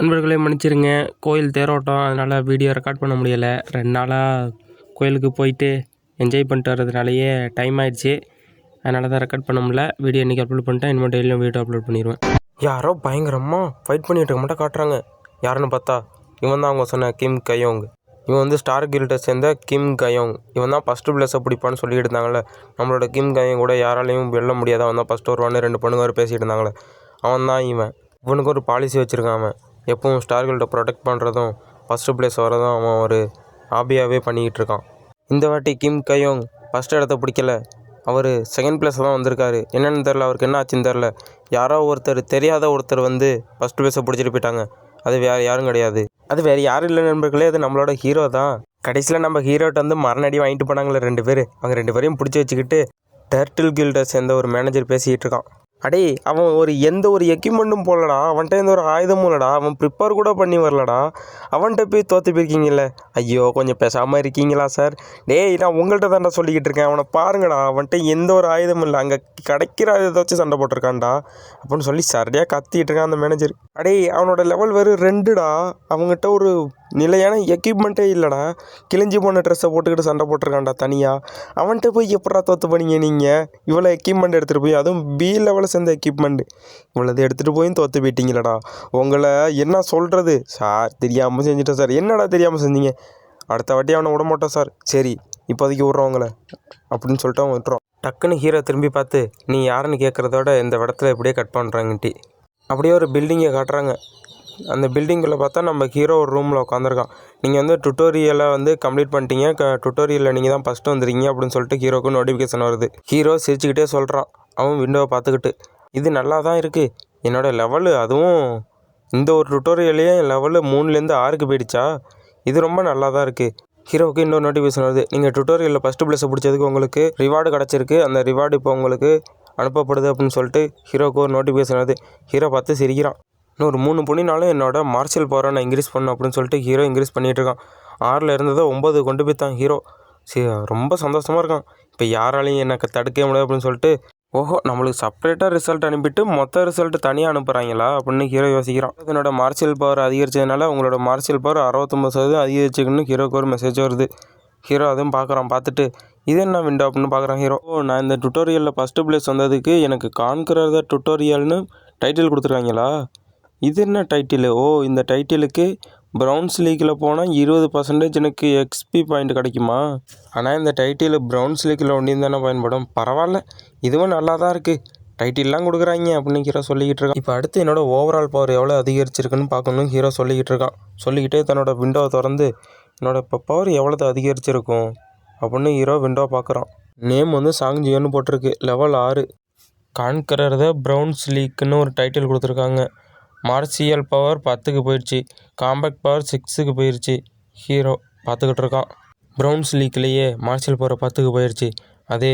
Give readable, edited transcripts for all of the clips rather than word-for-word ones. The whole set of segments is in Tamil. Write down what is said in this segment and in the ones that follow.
நண்பர்களே மன்னிச்சிருங்க, கோயில் தேரோட்டம் அதனால் வீடியோ ரெக்கார்ட் பண்ண முடியலை. 2 நாளாக கோயிலுக்கு போயிட்டு என்ஜாய் பண்ணிட்டு வர்றதுனாலேயே டைம் ஆயிடுச்சு. அதனால தான் ரெக்கார்ட் பண்ண முடியல. வீடியோ இன்றைக்கி அப்லோட் பண்ணிட்டேன். இனிமேல் டெய்லியும் வீடியோ அப்லோட் பண்ணிடுவேன். யாரோ பயங்கரமாக ஃபைட் பண்ணிட்டு இருக்க மட்டும் காட்டுறாங்க. யாருன்னு பார்த்தா இவன் தான் அவங்க சொன்ன கிம் கயோங். இவன் வந்து ஸ்டார் கில்ட்டை சேர்ந்த கிம் கயோங். இவன் தான் ஃபஸ்ட்டு பிளேஸை பிடிப்பான்னு சொல்லிட்டு இருந்தாங்களே. நம்மளோட கிம் கயோங் கூட யாராலையும் வெல்ல முடியாது, அவன் தான் ஃபஸ்ட்டு வருவான்னு 2 பொண்ணுங்க பேசிகிட்டு இருந்தாங்களே. அவன் தான் இவன். இவனுக்கு ஒரு பாலிசி வச்சுருக்கான். அவன் எப்பவும் ஸ்டார் கில்ட்டை ப்ரொடெக்ட் பண்ணுறதும் ஃபஸ்ட்டு பிளேஸ் வரதும் அவன் ஒரு ஹாபியாகவே பண்ணிக்கிட்டு இருக்கான். இந்த வாட்டி கிம் கயோங் ஃபஸ்ட் இடத்த பிடிக்கல, அவர் செகண்ட் பிளேஸில் தான் வந்திருக்காரு. என்னென்னு தெரில, அவருக்கு என்ன ஆச்சுன்னு தெரில. யாரோ ஒருத்தர், தெரியாத ஒருத்தர் வந்து ஃபஸ்ட் பிளேஸை பிடிச்சிட்டு போயிட்டாங்க. அது வேறு யாரும் கிடையாது. அது வேறு யாரும் இல்லை நண்பர்களே, அது நம்மளோட ஹீரோ தான். கடைசியில் நம்ம ஹீரோட்ட வந்து மரணடி வாங்கிட்டு போனாங்களே 2 பேர். அவங்க 2 பேரையும் பிடிச்சி வச்சுக்கிட்டு டர்ட்டில் கில்ட்டை சேர்ந்த ஒரு மேனேஜர் பேசிக்கிட்டு இருக்கான். அடே, அவன் எந்த ஒரு எக்யூப்மெண்ட்டும் போடலடா, அவன்கிட்ட எந்த ஒரு ஆயுதமும் இல்லைடா, அவன் ப்ரிப்பேர் கூட பண்ணி வரலடா. அவன்கிட்ட போய் தோற்று போயிருக்கீங்களே. ஐயோ, கொஞ்சம் பேசாமல் இருக்கீங்களா சார்? டேய், நான் உங்கள்கிட்ட தான்டா சொல்லிக்கிட்டு இருக்கேன். அவனை பாருங்கடா, அவன்கிட்ட எந்த ஒரு ஆயுதமும் இல்லை, அங்கே கிடைக்கிற ஆயுதத்தை வச்சு சண்டை போட்டிருக்கான்டா அப்படின்னு சொல்லி சரியாக கத்திக்கிட்டு இருக்கான் அந்த மேனேஜர். அடே, அவனோட லெவல் வெறும் 2டா. அவங்ககிட்ட ஒரு நிலையான எக்யூப்மெண்ட்டே இல்லைடா. கிழிஞ்சி போன ட்ரெஸ்ஸை போட்டுக்கிட்டு சண்டை போட்டிருக்கான்டா தனியாக. அவன்கிட்ட போய் எப்படா தோற்று பண்ணீங்க நீங்கள்? இவ்வளோ எக்யூப்மெண்ட் எடுத்துகிட்டு போய், அதுவும் பி லெவலில் சேர்ந்த எக்யூப்மெண்ட்டு இவ்வளோது எடுத்துகிட்டு போயும் தோற்று போயிட்டீங்களடா. உங்களை என்ன சொல்கிறது சார்? தெரியாமல் செஞ்சுட்டேன் சார். என்னடா தெரியாமல் செஞ்சீங்க? அடுத்த வாட்டி அவனை விட மாட்டோம் சார். சரி, இப்போதைக்கு விட்றவங்கள அப்படின்னு சொல்லிட்டு அவன் விட்டுறோம். டக்குன்னு ஹீரோ திரும்பி பார்த்து, நீ யாருன்னு கேட்குறதோட இந்த இடத்துல இப்படியே கட் பண்ணுறாங்கட்டி அப்படியே ஒரு பில்டிங்கை காட்டுறாங்க. அந்த பில்டிங்கில் பார்த்தா நம்ம ஹீரோ ஒரு ரூமில் உட்காந்துருக்கான். நீங்கள் வந்து டுட்டோரியலை வந்து கம்ப்ளீட் பண்ணிட்டீங்க, டுட்டோரியலில் நீங்கள் தான் ஃபஸ்ட்டு வந்துருக்கீங்க அப்படின்னு சொல்லிட்டு ஹீரோக்கு நோட்டிஃபிகேஷன் வருது. ஹீரோ சிரிச்சுக்கிட்டே சொல்கிறான், அவன் விண்டோவை பார்த்துக்கிட்டு. இது நல்லா தான் இருக்குது. என்னோடய லெவலு, அதுவும் இந்த ஒரு டுட்டோரியலையே என் லெவலு 3லேருந்து 6க்கு போயிடுச்சா? இது ரொம்ப நல்லா தான் இருக்குது. ஹீரோவுக்கு இன்னொரு நோட்டிஃபிகேஷன் வருது. நீங்கள் டுட்டோரியலில் ஃபஸ்ட்டு பிளேஸை பிடிச்சதுக்கு உங்களுக்கு ரிவார்டு கிடச்சிருக்கு. அந்த ரிவார்டு இப்போ உங்களுக்கு அனுப்பப்படுது அப்படின்னு சொல்லிட்டு ஹீரோவுக்கு ஒரு நோட்டிஃபிகேஷன் வருது. ஹீரோ பார்த்து சிரிக்கிறான். இன்னொரு 3 பொண்ணினாலும் என்னோட மார்ஷியல் பவரை நான் இன்க்ரீஸ் பண்ணணும் அப்படின்னு சொல்லிட்டு ஹீரோ இன்க்ரீஸ் பண்ணிகிட்டு இருக்கான். 6ல் இருந்ததை 9 கொண்டு போய் தான் ஹீரோ. ரொம்ப சந்தோஷமாக இருக்கான். இப்போ யாராலையும் எனக்கு தடுக்க முடியாது அப்படின்னு சொல்லிட்டு, ஓஹோ, நம்மளுக்கு செப்பரேட்டாக ரிசல்ட் அனுப்பிட்டு மொத்த ரிசல்ட் தனியாக அனுப்புகிறாங்களா அப்படின்னு ஹீரோ யோசிக்கிறான். என்னோட மார்ஷியல் பவர் அதிகரிச்சதுனால உங்களோட மார்ஷியல் பவர் 69% அதிகரிச்சுக்குன்னு ஹீரோக்கு ஒரு மெசேஜ் வருது. ஹீரோ அதுவும் பார்க்குறான். பார்த்துட்டு இது என்ன விண்டோ அப்படின்னு பார்க்குறான் ஹீரோ. நான் இந்த டுட்டோரியலில் ஃபஸ்ட்டு பிளேஸ் வந்ததுக்கு எனக்கு கான்கரர் த டுட்டோரியல்னு டைட்டில் கொடுத்துருக்காங்களா? இது என்ன டைட்டிலு? ஓ, இந்த டைட்டிலுக்கு ப்ரௌன்ஸ் லீக்கில் போனால் 20% எனக்கு எக்ஸ்பி பாயிண்ட் கிடைக்குமா? ஆனால் இந்த டைட்டில் ப்ரௌன்ஸ் லீக்கில் ஒன்றையும் தானே பயன்படும். பரவாயில்ல, இதுவும் நல்லா தான் இருக்குது. டைட்டில்லாம் கொடுக்குறாங்க அப்படின்னு ஹீரோ சொல்லிக்கிட்டு இருக்கான். இப்போ அடுத்து என்னோடய ஓவரால் பவர் எவ்வளோ அதிகரிச்சிருக்குன்னு பார்க்கணும் ஹீரோ சொல்லிக்கிட்டு இருக்கான். சொல்லிக்கிட்டே தன்னோட விண்டோவை திறந்து, என்னோட இப்போ பவர் எவ்வளோ அதிகரிச்சிருக்கும் அப்படின்னு ஹீரோ விண்டோவை பார்க்குறான். நேம் வந்து சாங்ஜியோன்னு போட்டிருக்கு. லெவல் 6. கான்கரர் த ப்ரௌன்ஸ் லீக்குன்னு ஒரு டைட்டில் கொடுத்துருக்காங்க. மார்ஷியல் பவர் 10க்கு போயிடுச்சு. காம்பேக்ட் பவர் 6க்கு போயிடுச்சு. ஹீரோ பார்த்துக்கிட்டு இருக்கான். ப்ரௌன்ஸ் லீக்லேயே மார்ஷியல் பவர் 10க்கு போயிடுச்சு. அதே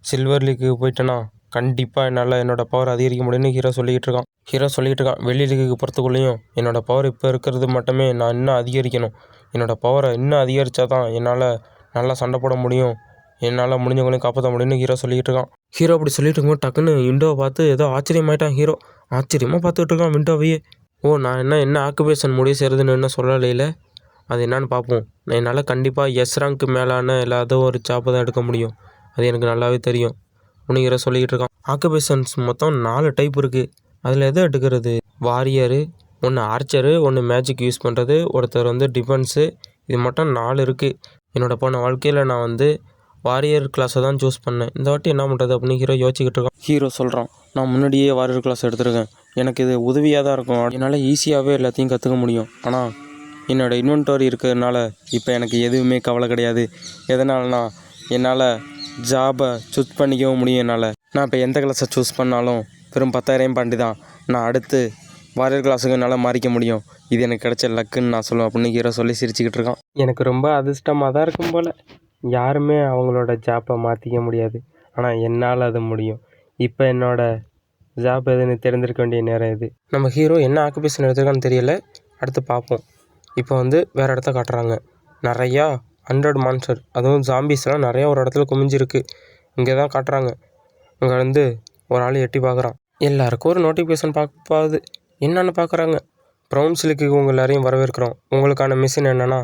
சில்வர் லீக்குக்கு போயிட்டேன்னா கண்டிப்பாக என்னால் என்னோடய பவர் அதிகரிக்க முடியும்னு ஹீரோ சொல்லிக்கிட்டு இருக்கான். வெள்ளி லீக்குக்கு போகிறதுக்குள்ளேயும் என்னோடய பவர் இப்போ இருக்கிறது மட்டுமே நான் இன்னும் அதிகரிக்கணும். என்னோடய பவரை இன்னும் அதிகரித்தா தான் என்னால் நல்லா சண்டை போட முடியும், என்னால் முடிஞ்சவங்களையும் காப்பாற்ற முடியும்னு ஹீரோ சொல்லிக்கிட்டு இருக்கான். ஹீரோ அப்படி சொல்லிட்டு இருக்கும்போது டக்குன்னு விண்டோவை பார்த்து ஏதோ ஆச்சரியமாயிட்டான் ஹீரோ. ஆச்சரியமாக பார்த்துக்கிட்டு இருக்கான் விண்டோவையே. ஓ, நான் என்ன ஆக்குபேஷன் முடிவு செய்கிறதுன்னு என்ன சொல்லலையில, அது என்னான்னு பார்ப்போம். என்னால் கண்டிப்பாக எஸ் ரேங்க்கு மேலான எல்லாத்தும் ஒரு ஜாப்பை தான் எடுக்க முடியும், அது எனக்கு நல்லாவே தெரியும் அப்படின்னு ஹீரோ சொல்லிக்கிட்டு இருக்கான். ஆக்குபேஷன்ஸ் மொத்தம் 4 டைப் இருக்குது. அதில் எதை எடுக்கிறது? வாரியரு, ஒன்று ஆர்ச்சரு, ஒன்று மேஜிக் யூஸ் பண்ணுறது, ஒருத்தர் வந்து டிஃபென்ஸு. இது மட்டும் 4 இருக்குது. என்னோட போன வாழ்க்கையில் நான் வந்து வாரியர் கிளாஸை தான் சூஸ் பண்ணேன். இந்த வாட்டி என்ன பண்ணுறது அப்படின்னு ஹீரோ யோசிச்சுக்கிட்டு இருக்கான். ஹீரோ சொல்கிறான், நான் முன்னாடியே வாரியர் கிளாஸ் எடுத்துருக்கேன். எனக்கு இது உதவியாக தான் இருக்கும். என்னால் ஈஸியாகவே எல்லாத்தையும் கற்றுக்க முடியும். ஆனால் என்னோடய இன்வென்டரி இருக்கிறதுனால இப்போ எனக்கு எதுவுமே கவலை கிடையாது. எதனாலனா என்னால் ஜாபை சூஸ் பண்ணிக்கவும் முடியும். நான் இப்போ எந்த கிளாஸை சூஸ் பண்ணாலும் வெறும் 10,000 பாண்டி தான் நான் அடுத்து வாரியர் கிளாஸுக்கு என்னால் மாறிக்க முடியும். இது எனக்கு கிடைச்ச லக்குன்னு நான் சொல்லுவேன் அப்படின்னு ஹீரோ சொல்லி சிரிச்சுக்கிட்டு இருக்கான். எனக்கு ரொம்ப அதிர்ஷ்டமாக தான் இருக்கும் போல். யாருமே அவங்களோட ஜாப்பை மாற்றிக்க முடியாது, ஆனால் என்னால் அது முடியும். இப்போ என்னோடய ஜாப் எதுன்னு தெரிஞ்சிருக்க வேண்டிய நேரம் இது. நம்ம ஹீரோ என்ன ஆக்குபேஷன் எடுத்துருக்கான்னு தெரியல, அடுத்து பார்ப்போம். இப்போ வந்து வேறு இடத்த காட்டுறாங்க. நிறையா 100 மான்ஸ்டர், அதுவும் ஜாம்பிஸ்லாம் நிறையா ஒரு இடத்துல குமிஞ்சிருக்கு. இங்கே தான் காட்டுறாங்க. இங்கே வந்து ஒரு ஆள் எட்டி பார்க்குறான். எல்லாருக்கும் ஒரு நோட்டிஃபிகேஷன் பார்ப்பாது. என்னென்னு பார்க்குறாங்க. ப்ரௌன்ஸ்லிக்கு உங்கள் எல்லாரையும் வரவேற்கிறோம். உங்களுக்கான மிஷின் என்னென்னா,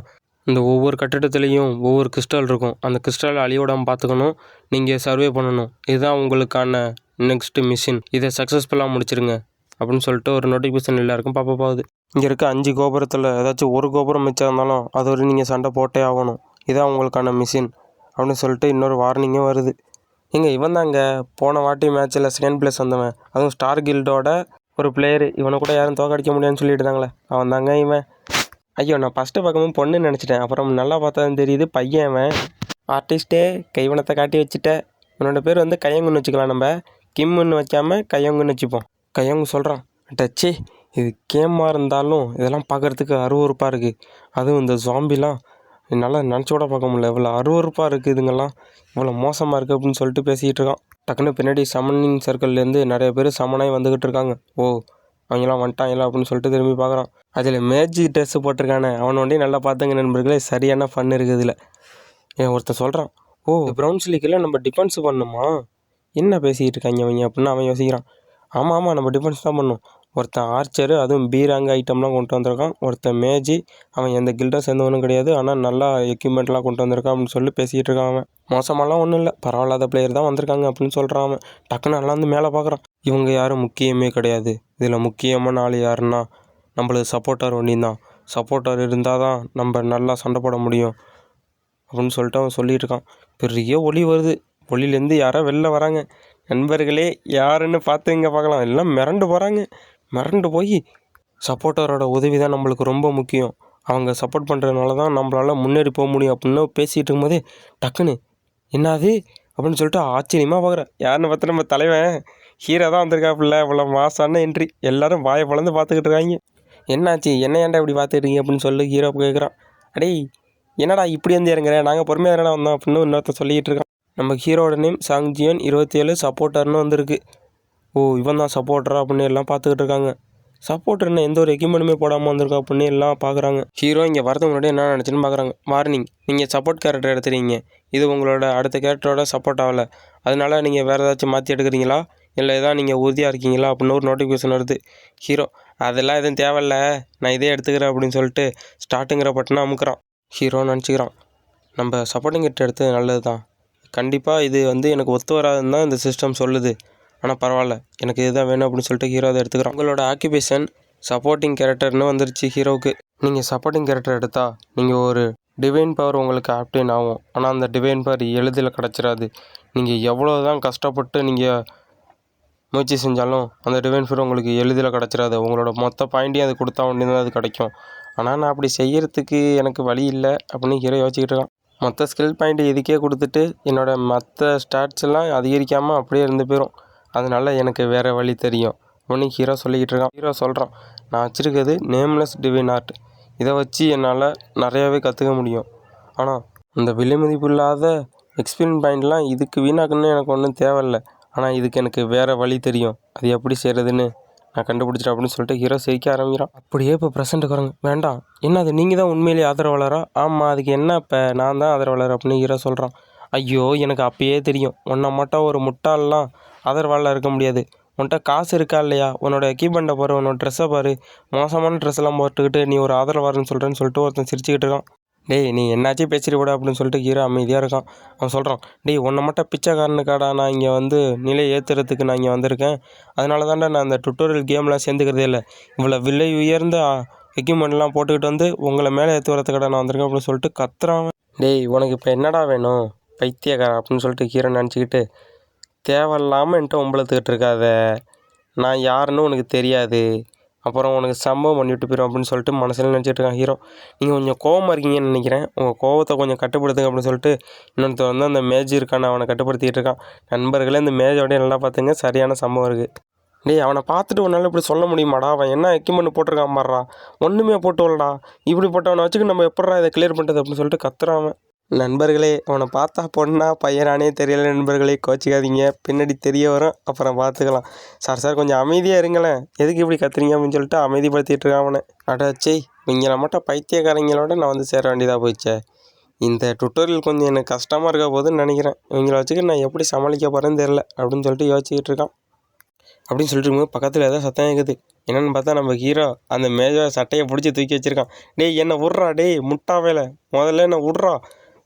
இந்த ஒவ்வொரு கட்டிடத்துலேயும் ஒவ்வொரு கிறிஸ்டல் இருக்கும். அந்த கிறிஸ்டல் அழியோடாமல் பார்த்துக்கணும். நீங்கள் சர்வே பண்ணணும். இதுதான் உங்களுக்கான நெக்ஸ்ட்டு மிஷின். இதை சக்ஸஸ்ஃபுல்லாக முடிச்சிருங்க அப்படின்னு சொல்லிட்டு ஒரு நோட்டிஃபிகேஷன் எல்லாருக்கும் பார்ப்ப போகுது. இங்கே இருக்க 5 கோபுரத்தில் ஏதாச்சும் ஒரு கோபுரம் மிச்சம் இருந்தாலும் அது ஒரு நீங்கள் சண்டை போட்டே ஆகணும். இதான் உங்களுக்கான மிஷின் அப்படின்னு சொல்லிட்டு இன்னொரு வார்னிங்கும் வருது. இவன் தாங்க போன வாட்டி மேட்ச்சில் செகண்ட் பிளேஸ் வந்தவன். அதுவும் ஸ்டார் கில்டோட ஒரு பிளேயரு. இவனை கூட யாரும் தோக்கடிக்க முடியாதுன்னு சொல்லிட்டு இருந்தாங்களே, அவன் தாங்க இவன். ஐயோ, நான் ஃபஸ்ட்டு பார்க்கும்போது பொண்ணுன்னு நினச்சிட்டேன். அப்புறம் நல்லா பார்த்தா தான் தெரியுது பையன் அவன். ஆர்டிஸ்ட்டே கைவனத்தை காட்டி வச்சுட்டேன். இவனோட பேர் வந்து கையங்குன்னு வச்சுக்கலாம். நம்ம கிம்முன்னு வைக்காமல் கையங்குன்னு வச்சுப்போம். கையங்கு சொல்கிறான், டச்சே இது கேமாக இருந்தாலும் இதெல்லாம் பார்க்குறதுக்கு அருவருப்பாக இருக்குது. அதுவும் இந்த ஜாம்பிலாம் என்னால் நினச்சி கூட பார்க்க முடியல. இவ்வளோ அருவருப்பாக இருக்குது, இதுங்கெல்லாம் இவ்வளோ மோசமாக இருக்குது அப்படின்னு சொல்லிட்டு பேசிக்கிட்டு இருக்கான். டக்குன்னு பின்னாடி சமனிங் சர்க்கிள்லேருந்து நிறைய பேர் சமனாகி வந்துக்கிட்டு இருக்காங்க. ஓ, அவங்களாம் வந்துட்டாங்களா அப்படின்னு சொல்லிட்டு திரும்பி பார்க்குறான். அதில் மேஜிக் ட்ரெஸ்ஸு போட்டிருக்கானே அவன் வண்டி நல்லா பார்த்துங்க நண்பர்களே, சரியான ஃபன் இருக்குது இதில். ஒருத்தன் சொல்கிறான், ஓ ப்ரௌன்ஸ்லிக்கில் நம்ம டிஃபென்ஸ் பண்ணணுமா, என்ன பேசிக்கிட்டு இருக்காங்க அவங்க அப்படின்னு அவன் யோசிக்கிறான். ஆமாம் நம்ம டிஃபென்ஸ் தான் பண்ணணும். ஒருத்தன் ஆர்ச்சரு, அதுவும் பீராங்க ஐட்டம்லாம் கொண்டு வந்திருக்கான். ஒருத்தன் மேஜி, அவன் எந்த கில்டாக சேர்ந்தவனும் கிடையாது, ஆனால் நல்லா எக்யூப்மெண்ட்லாம் கொண்டு வந்திருக்கான் அப்படின்னு சொல்லி பேசிக்கிட்டு இருக்கான். அவன் மோசமாலாம் ஒன்றும் இல்லை, பரவாயில்லாத பிளேயர் தான் வந்திருக்காங்க அப்படின்னு சொல்கிறான். அவன் டக்குன்னு நல்லா வந்து மேலே பார்க்குறான். இவங்க யாரும் முக்கியமே கிடையாது. இதில் முக்கியமான ஆள் யாருன்னா நம்மளுக்கு சப்போர்ட்டர் ஒன்றியும் தான். சப்போர்ட்டர் இருந்தால் தான் நம்ம நல்லா சண்டை போட முடியும் அப்படின்னு சொல்லிட்டு அவன் சொல்லிகிட்டு இருக்கான். பெரிய ஒளி வருது. ஒளியிலேருந்து யாரோ வெளில வராங்க. நண்பர்களே யாருன்னு பார்த்து இங்கே பார்க்கலாம். எல்லாம் மிரண்டு போகிறாங்க. மிரண்டு போய் சப்போர்ட்டரோட உதவி தான் நம்மளுக்கு ரொம்ப முக்கியம். அவங்க சப்போர்ட் பண்ணுறதுனால தான் நம்மளால் முன்னேறி போக முடியும் அப்படின்னு பேசிகிட்டு இருக்கும்போதே டக்குன்னு என்னது அப்படின்னு சொல்லிட்டு ஆச்சரியமாக பார்க்குறேன். யாருன்னு பார்த்தா நம்ம தலைவன் ஹீரோ தான் வந்திருக்காப்புல. இவ்வளோ மாசான என்ட்ரி. எல்லோரும் வாயை பிளந்து பார்த்துக்கிட்டு இருக்காங்க. என்னாச்சு, என்ன ஏன்டா இப்படி பார்த்துக்கிட்டீங்க அப்படின்னு சொல்லி ஹீரோ கேட்குறான். அடே என்னடா இப்படி வந்து இறங்குறேன், நாங்கள் பொறுமையாக தானே வந்தோம் அப்படின்னு இன்னொருத்த சொல்லிகிட்டு இருக்கான். நம்ம ஹீரோட நேம் சாங்ஜியன் 27 சப்போர்ட்டர்னு வந்திருக்கு. ஓ, இவன் தான் சப்போர்ட்டரா அப்படின்னு எல்லாம் பார்த்துக்கிட்டு இருக்காங்க. சப்போர்ட்டர்னு எந்த ஒரு எக்யூப்மெண்ட்டுமே போடாமல் வந்திருக்கா அப்படின்னு எல்லாம் பார்க்குறாங்க. ஹீரோ இங்கே வரதுக்கு முன்னாடி என்ன நினச்சுன்னு பார்க்குறாங்க. வார்னிங், நீங்கள் சப்போர்ட் கேரக்டர் எடுத்துறீங்க. இது உங்களோட அடுத்த கேரக்டரோட சப்போர்ட் ஆகலை. அதனால நீங்கள் வேறு ஏதாச்சும் மாற்றி எடுக்கிறீங்களா, இல்லை எதாவது நீங்கள் உறுதியாக இருக்கீங்களா அப்படின்னு ஒரு நோட்டிஃபிகேஷன் வருது. ஹீரோ, அதெல்லாம் எதுவும் தேவையில்ல, நான் இதே எடுத்துக்கிறேன் அப்படின்னு சொல்லிட்டு ஸ்டார்ட்டுங்கிற பட்டனை அமுக்குறான். ஹீரோ நினச்சிக்கிறான், நம்ம சப்போர்ட்டிங் கேரக்டர் எடுத்தது நல்லது தான். கண்டிப்பாக இது வந்து எனக்கு ஒத்து வராதுன்னு தான் இந்த சிஸ்டம் சொல்லுது. ஆனால் பரவாயில்ல, எனக்கு இதுதான் வேணும் அப்படின்னு சொல்லிட்டு ஹீரோ அதை எடுத்துக்கிறோம். உங்களோட ஆக்குபேஷன் சப்போர்ட்டிங் கேரக்டர்னு வந்துருச்சு ஹீரோவுக்கு. நீங்கள் சப்போர்ட்டிங் கேரக்டர் எடுத்தால் நீங்கள் ஒரு டிவைன் பவர் உங்களுக்கு ஆப்டைன் ஆகும். ஆனால் அந்த டிவைன் பவர் எளிதில் கிடச்சிடாது. நீங்கள் எவ்வளோ தான் கஷ்டப்பட்டு நீங்கள் முயற்சி செஞ்சாலும் அந்த டிவைன் பவர் உங்களுக்கு எளிதில் கிடச்சிடாது. உங்களோட மொத்த பாயிண்ட்டையும் அது கொடுத்தா ஒன்றே தான் அது கிடைக்கும். ஆனால் நான் அப்படி செய்கிறதுக்கு எனக்கு வழி இல்லை அப்படின்னு ஹீரோ யோசிச்சுக்கிட்டு இருக்கான். மொத்த ஸ்கில் பாயிண்ட்டு இதுக்கே கொடுத்துட்டு என்னோடய மற்ற ஸ்டாட்ஸ் எல்லாம் அதிகரிக்காமல் அப்படியே இருந்து போயிடும். அதனால எனக்கு வேறு வழி தெரியும் அப்படின்னு ஹீரோ சொல்லிக்கிட்டு இருக்கான். ஹீரோ சொல்கிறான், நான் வச்சுருக்கிறது நேம்லெஸ் டிவைன் ஆர்ட். இதை வச்சு என்னால் நிறையாவே கற்றுக்க முடியும். ஆனால் இந்த விலை மதிப்பு இல்லாத எக்ஸ்பீரியன்ஸ் பாயிண்ட்லாம் இதுக்கு வீணாக்கணும்னு எனக்கு ஒன்றும் தேவையில்லை. ஆனால் இதுக்கு எனக்கு வேறு வழி தெரியும். அது எப்படி செய்கிறதுன்னு நான் கண்டுபிடிச்சிட்டேன் அப்படின்னு சொல்லிட்டு ஹீரோ சிரிக்க ஆரம்பிக்கிறான். அப்படியே இப்போ ப்ரெசென்ட்டுக்கு வராங்க. வேண்டாம், என்ன அது நீங்கள் தான் உண்மையிலேயே ஆதரவாளரா? ஆமாம், அதுக்கு என்ன இப்போ நான் தான் ஆதரவாளர் அப்படின்னு ஹீரோ சொல்கிறான். ஐயோ, எனக்கு அப்பயே தெரியும், உன்னை மட்டும் ஒரு முட்டாளெலாம் ஆதரவாளர் இருக்க முடியாது. உன்கிட்ட காசு இருக்கா இல்லையா, உன்னோட எக்யூப்மெண்ட்டை பாரு, உன்னோட ட்ரெஸ்ஸை பாரு, மோசமான ட்ரெஸ் எல்லாம் போட்டுக்கிட்டு நீ ஒரு ஆதரவாளர்னு சொல்கிறேன்னு சொல்லிட்டு ஒருத்தன் சிரிச்சுக்கிட்டு இருக்கான். டேய், நீ என்னாச்சும் பேசிட்டு கூட அப்படின்னு சொல்லிட்டு ஹீரோ அமைதியாக இருக்கான். அவன் சொல்கிறான், டேய் உன்னை மட்டும் பிச்சைக்காரனுக்காடா நான் இங்கே வந்து நிலை ஏற்றுறதுக்கு நான் இங்கே வந்திருக்கேன். அதனால தான்டா நான் அந்த டுட்டோரியல் கேம்லாம் சேர்ந்துக்கிறதே இல்லை. இவ்வளோ விலை உயர்ந்த எக்யூப்மெண்ட்லாம் போட்டுக்கிட்டு வந்து உங்களை மேலே ஏற்று வரத்துக்கடா நான் வந்திருக்கேன் அப்படின்னு சொல்லிட்டு கத்துறான். டேய் உனக்கு இப்போ என்னடா வேணும் பைத்தியக்காரன் அப்படின்னு சொல்லிட்டு ஹீரோ நினச்சிக்கிட்டு, தேவையில்லாமல் என்கிட்ட உம்பளத்துக்கிட்டு இருக்காத, நான் யாருன்னு உனக்கு தெரியாது, அப்புறம் உனக்கு சம்பவம் பண்ணிவிட்டு போயிடும் அப்படின்னு சொல்லிட்டு மனசில் நினச்சிட்டு இருக்கான் ஹீரோ. நீங்கள் கொஞ்சம் கோவமாக இருக்கீங்கன்னு நினைக்கிறேன், உங்கள் கோவத்தை கொஞ்சம் கட்டுப்படுத்துங்க அப்படின்னு சொல்லிட்டு இன்னொருத்த வந்து அந்த மேஜ் இருக்கான்னு அவனை கட்டுப்படுத்திக்கிட்டு இருக்கான். நண்பர்களே, இந்த மேஜோடய நல்லா பார்த்துங்க, சரியான சம்பவம் இருக்குது. டேய், அவனை பார்த்துட்டு உன்னால் இப்படி சொல்ல முடியுமாடா, அவன் என்ன எக்யூப்மெண்ட் போட்டிருக்கான் மாறா, ஒன்றுமே போட்டு வரலடா, இப்படி போட்டவனை வச்சுக்கு நம்ம எப்படா இதை கிளியர் பண்ணுறது அப்படின்னு சொல்லிட்டு கத்துறான். நண்பர்களே, அவனை பார்த்தா பொண்ணா பையனானே தெரியல நண்பர்களே, கோச்சிக்காதீங்க, பின்னாடி தெரிய வரும், அப்புறம் பார்த்துக்கலாம். சார் கொஞ்சம் அமைதியாக இருங்களேன், எதுக்கு இப்படி கத்துறீங்க அப்படின்னு சொல்லிட்டு அமைதிப்படுத்திட்டு இருக்கான் அவனை. அடாச்சே, இவங்களை மட்டும் பைத்தியக்காரங்களோட நான் வந்து சேர வேண்டியதாக போயிடுச்சே. இந்த டுட்டோரியல் கொஞ்சம் எனக்கு கஷ்டமாக இருக்க போதுன்னு நினைக்கிறேன். இவங்களை வச்சுக்க நான் எப்படி சமாளிக்க போகிறேன்னு தெரில அப்படின்னு சொல்லிட்டு யோசிச்சுக்கிட்டு இருக்கான். அப்படின்னு சொல்லிட்டு இருக்கும்போது பக்கத்தில் ஏதோ சத்தம் கேட்குது. என்னென்னு பார்த்தா நம்ம ஹீரோ அந்த சட்டையை பிடிச்சி தூக்கி வச்சுருக்கான். டேய் என்னை விட்றா, டேய் முட்டா வேலை, முதல்ல என்னை விட்றா,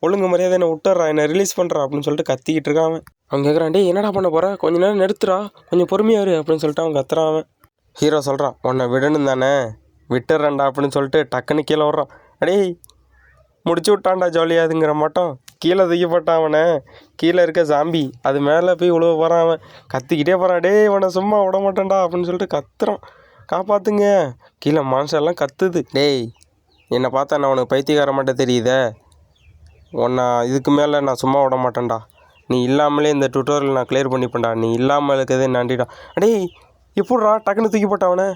ஒழுங்கு மரியாதை என்னை விட்டுறா, என்னை ரிலீஸ் பண்ணுறா அப்படின்னு சொல்லிட்டு கத்திக்கிட்டு இருக்கான் அவன். அவன் கேட்குறான், டேய் என்னடா பண்ண போகிற, கொஞ்சம் நேரம் நிறுத்துறா, கொஞ்சம் பொறுமையாக இரு அப்படின்னு சொல்லிட்டு அவன் கத்துறான். அவன் ஹீரோ சொல்கிறான், உன்னை விடணும் தானே, விட்டுறேன்டா அப்படின்னு சொல்லிட்டு டக்குன்னு கீழே விட்றான். டேய் முடிச்சு விட்டான்டா ஜாலியாதுங்கிற மாட்டோம் கீழே தூக்கிப்பட்டான். அவனை கீழே இருக்க ஜாம்பி அது மேலே போய் உழுவ போகிறான். அவன் கத்திக்கிட்டே போகிறான். டேய் இவனை சும்மா விட மாட்டேன்டா அப்படின்னு சொல்லிட்டு கத்துறான். காப்பாற்றுங்க, கீழே மனுஷெல்லாம் கத்துது. டேய் என்னை பார்த்தா நான் உனக்கு பைத்தியக்கார மாட்டேன் தெரியுதே, உன்னை இதுக்கு மேலே நான் சும்மா விட மாட்டேன்டா, நீ இல்லாமலே இந்த டுட்டோரியல் நான் கிளியர் பண்ணிப்பேன்டா, நீ இல்லாமல் இருக்கிறதே நன்றிடா. டேய் எப்படிடா டக்குன்னு தூக்கி போட்டான் அவனை.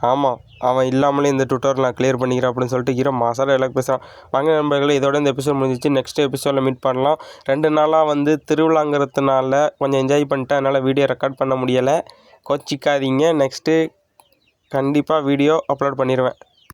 ஆமாம், அவன் இல்லாமலே இந்த டுட்டோரியல் நான் கிளியர் பண்ணிக்கிறேன் அப்படின்னு சொல்லிட்டு ஹீரோ மாசால எல்லாம் பேசுகிறான். வாங்க நண்பர்களே, இதோட இந்த எபிசோட் முடிஞ்சிச்சு. நெக்ஸ்ட் எபிசோடில் மீட் பண்ணலாம். 2 நாளாக திருவிழாங்கிறதுனால கொஞ்சம் என்ஜாய் பண்ணிட்டேன், அதனால் வீடியோ ரெக்கார்ட் பண்ண முடியலை, கோச்சிக்காதீங்க. நெக்ஸ்ட்டு கண்டிப்பாக வீடியோ அப்லோட் பண்ணிடுவேன்.